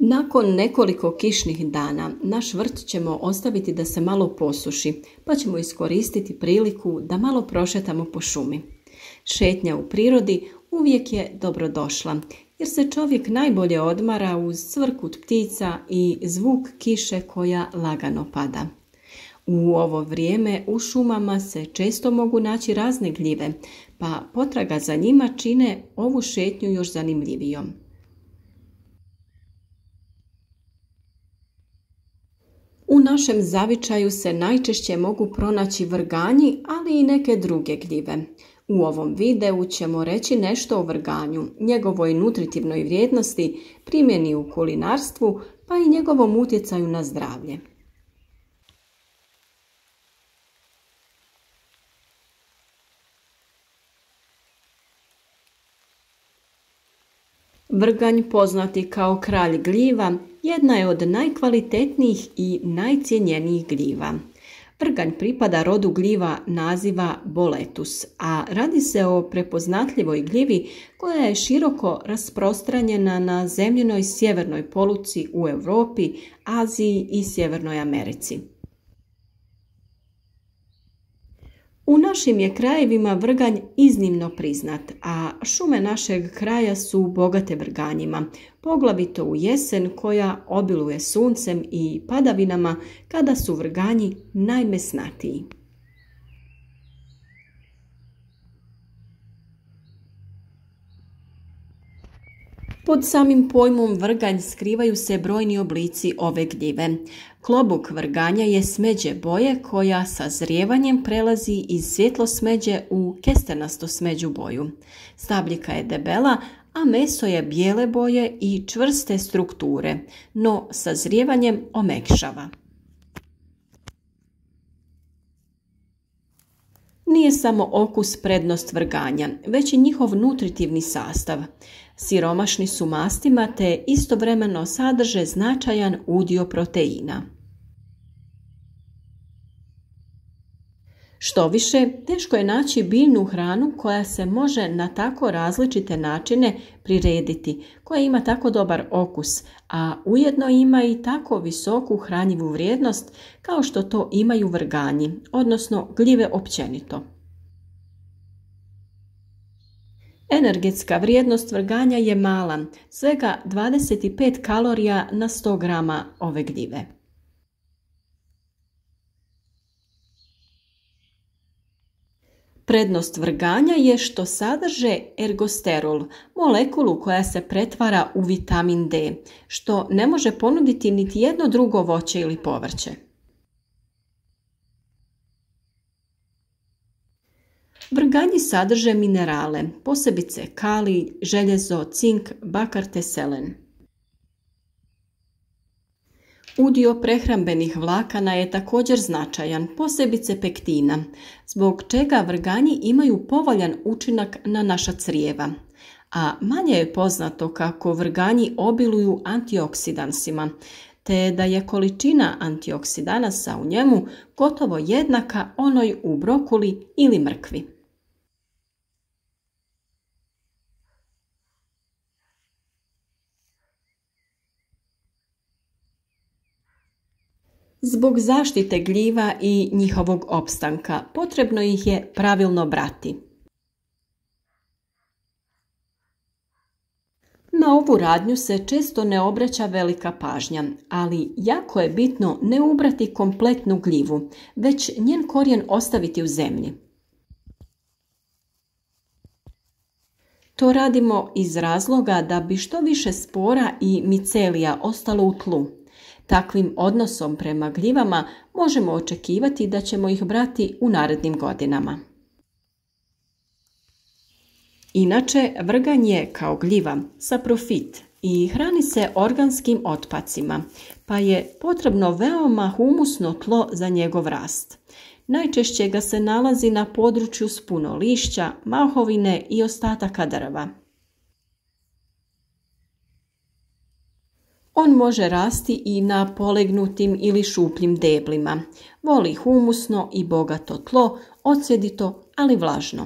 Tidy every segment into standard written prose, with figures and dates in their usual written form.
Nakon nekoliko kišnih dana, naš vrt ćemo ostaviti da se malo posuši, pa ćemo iskoristiti priliku da malo prošetamo po šumi. Šetnja u prirodi uvijek je dobrodošla, jer se čovjek najbolje odmara uz cvrkut ptica i zvuk kiše koja lagano pada. U ovo vrijeme u šumama se često mogu naći razne gljive, pa potraga za njima čine ovu šetnju još zanimljivijom. U našem zavičaju se najčešće mogu pronaći vrganji, ali i neke druge gljive. U ovom videu ćemo reći nešto o vrganju, njegovoj nutritivnoj vrijednosti, primjeni u kulinarstvu, pa i njegovom utjecaju na zdravlje. Vrganj, poznati kao kralj gljiva, jedna je od najkvalitetnijih i najcjenjenijih gljiva. Vrganj pripada rodu gljiva naziva Boletus, a radi se o prepoznatljivoj gljivi koja je široko rasprostranjena na zemljinoj sjevernoj poluci u Europi, Aziji i Sjevernoj Americi. U našim je krajevima vrganj iznimno priznat, a šume našeg kraja su bogate vrganjima, poglavito u jesen koja obiluje suncem i padavinama kada su vrganji najmesnatiji. Pod samim pojmom vrganj skrivaju se brojni oblici ove gljive. Klobuk vrganja je smeđe boje koja sazrijevanjem prelazi iz svjetlo smeđe u kestenasto smeđu boju. Stabljika je debela, a meso je bijele boje i čvrste strukture, no sazrijevanjem omekšava. Nije samo okus prednost vrganja, već i njihov nutritivni sastav. Siromašni su mastima te istovremeno sadrže značajan udio proteina. Štoviše, teško je naći biljnu hranu koja se može na tako različite načine prirediti, koja ima tako dobar okus, a ujedno ima i tako visoku hranjivu vrijednost kao što to imaju vrganji, odnosno gljive općenito. Energetska vrijednost vrganja je mala, svega 25 kalorija na 100 grama ove gljive. Prednost vrganja je što sadrže ergosterol, molekulu koja se pretvara u vitamin D, što ne može ponuditi niti jedno drugo voće ili povrće. Vrganji sadrže minerale, posebice kalij, željezo, cink, bakar te selen. Udio prehrambenih vlakana je također značajan, posebice pektina, zbog čega vrganji imaju povoljan učinak na naša crijeva. A manje je poznato kako vrganji obiluju antioksidansima, te da je količina antioksidanasa u njemu gotovo jednaka onoj u brokuli ili mrkvi. Zbog zaštite gljiva i njihovog opstanka potrebno ih je pravilno brati. Na ovu radnju se često ne obraća velika pažnja, ali jako je bitno ne ubrati kompletnu gljivu, već njen korijen ostaviti u zemlji. To radimo iz razloga da bi što više spora i micelija ostalo u tlu. Takvim odnosom prema gljivama možemo očekivati da ćemo ih brati u narednim godinama. Inače, vrganj je kao gljiva saprofit i hrani se organskim otpacima, pa je potrebno veoma humusno tlo za njegov rast. Najčešće ga se nalazi na području s puno lišća, mahovine i ostataka drva. On može rasti i na polegnutim ili šupljim deblima. Voli humusno i bogato tlo, odsjedito, ali vlažno.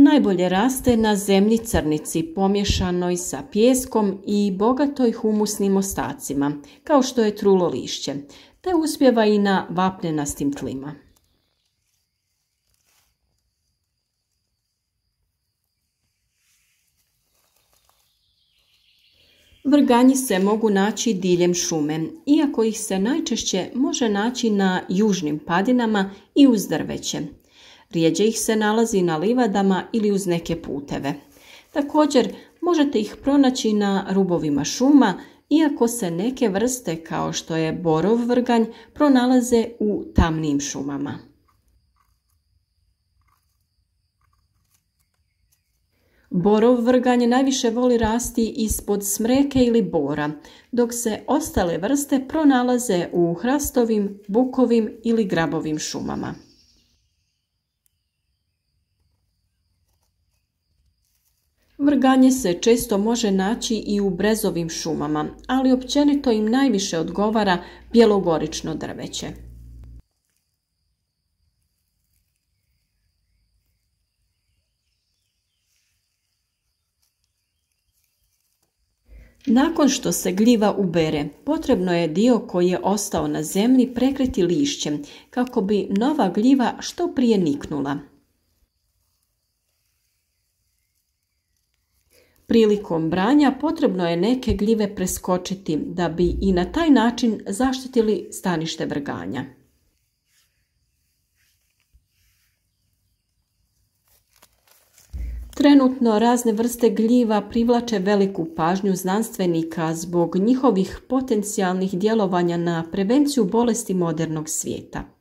Najbolje raste na zemlji crnici pomješanoj sa pijeskom i bogatoj humusnim ostacima, kao što je trulo lišće, te uspijeva i na vapnenastim tlima. Vrganji se mogu naći diljem šume, iako ih se najčešće može naći na južnim padinama i uz drveće. Rijeđe ih se nalazi na livadama ili uz neke puteve. Također možete ih pronaći na rubovima šuma, iako se neke vrste kao što je borov vrganj pronalaze u tamnijim šumama. Borov vrganj najviše voli rasti ispod smreke ili bora, dok se ostale vrste pronalaze u hrastovim, bukovim ili grabovim šumama. Vrganje se često može naći i u brezovim šumama, ali općenito im najviše odgovara bjelogorično drveće. Nakon što se gljiva ubere, potrebno je dio koji je ostao na zemlji prekriti lišćem kako bi nova gljiva što prije niknula. Prilikom branja potrebno je neke gljive preskočiti da bi i na taj način zaštitili stanište vrganja. Trenutno razne vrste gljiva privlače veliku pažnju znanstvenika zbog njihovih potencijalnih djelovanja na prevenciju bolesti modernog svijeta.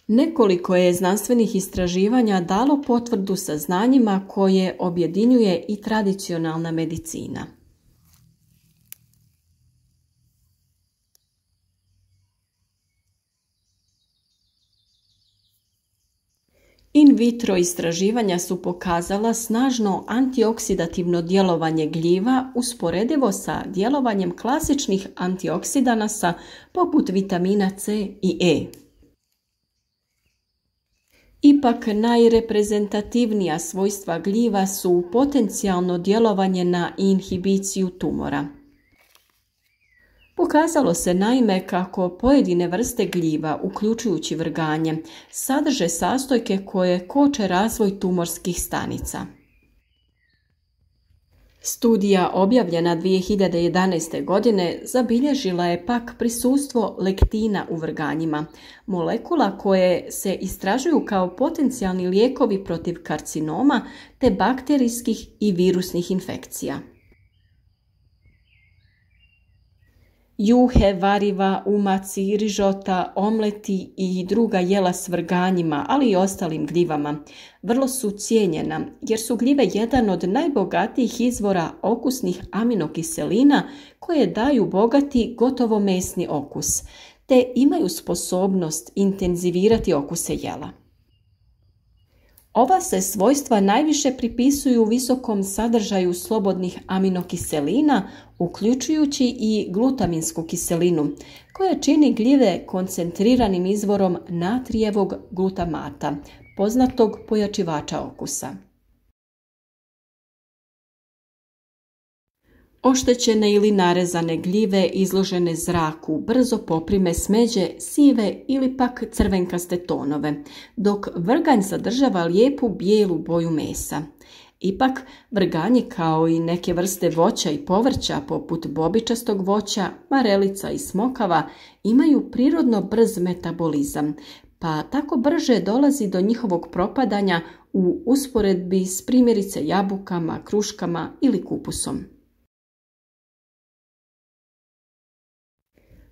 Nekoliko je znanstvenih istraživanja dalo potvrdu saznanjima koje objedinjuje i tradicionalna medicina. In vitro istraživanja su pokazala snažno antioksidativno djelovanje gljiva usporedivo sa djelovanjem klasičnih antioksidanasa poput vitamina C i E. Ipak najreprezentativnija svojstva gljiva su potencijalno djelovanje na inhibiciju tumora. Pokazalo se naime kako pojedine vrste gljiva, uključujući vrganje, sadrže sastojke koje koče razvoj tumorskih stanica. Studija objavljena 2011. godine zabilježila je pak prisustvo lektina u vrganjima, molekula koje se istražuju kao potencijalni lijekovi protiv karcinoma te bakterijskih i virusnih infekcija. Juhe, variva, umaci, rižota, omleti i druga jela s vrganjima, ali i ostalim gljivama, vrlo su cijenjena jer su gljive jedan od najbogatijih izvora okusnih aminokiselina koje daju bogati, gotovo mesni okus, te imaju sposobnost intenzivirati okuse jela. Ova se svojstva najviše pripisuju visokom sadržaju slobodnih aminokiselina, uključujući i glutaminsku kiselinu, koja čini gljive koncentriranim izvorom natrijevog glutamata, poznatog pojačivača okusa. Oštećene ili narezane gljive izložene zraku brzo poprime smeđe, sive ili pak crvenkaste tonove, dok vrganj sadržava lijepu bijelu boju mesa. Ipak, vrganji kao i neke vrste voća i povrća poput bobičastog voća, marelica i smokava imaju prirodno brz metabolizam, pa tako brže dolazi do njihovog propadanja u usporedbi s primjerice jabukama, kruškama ili kupusom.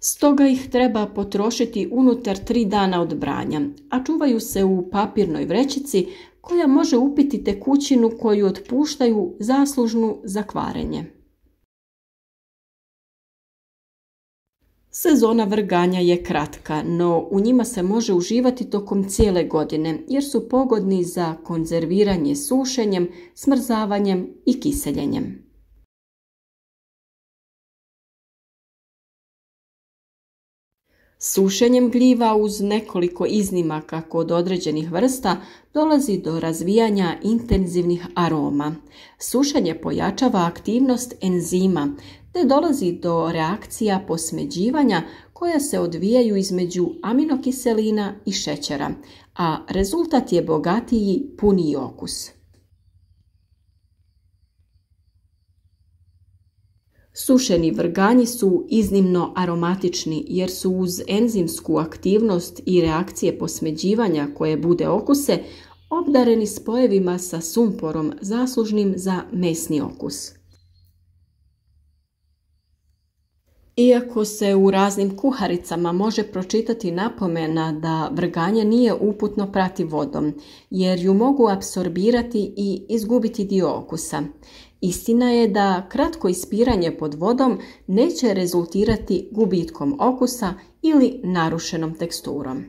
Stoga ih treba potrošiti unutar 3 dana od branja, a čuvaju se u papirnoj vrećici koja može upiti tekućinu koju otpuštaju zaslužnu za kvarenje. Sezona vrganja je kratka, no u njima se može uživati tokom cijele godine jer su pogodni za konzerviranje sušenjem, smrzavanjem i kiseljenjem. Sušenjem gljiva uz nekoliko iznimaka kod određenih vrsta dolazi do razvijanja intenzivnih aroma. Sušenje pojačava aktivnost enzima te dolazi do reakcija posmeđivanja koja se odvijaju između aminokiselina i šećera, a rezultat je bogatiji, puniji okus. Sušeni vrganji su iznimno aromatični jer su uz enzimsku aktivnost i reakcije posmeđivanja koje bude okuse obdareni spojevima sa sumporom zaslužnim za mesni okus. Iako se u raznim kuharicama može pročitati napomena da vrganje nije uputno prati vodom, jer ju mogu apsorbirati i izgubiti dio okusa. Istina je da kratko ispiranje pod vodom neće rezultirati gubitkom okusa ili narušenom teksturom.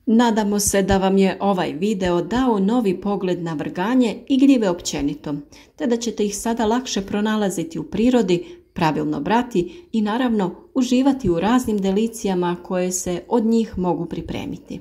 Nadamo se da vam je ovaj video dao novi pogled na vrganje i gljive općenito, te da ćete ih sada lakše pronalaziti u prirodi, pravilno brati i naravno uživati u raznim delicijama koje se od njih mogu pripremiti.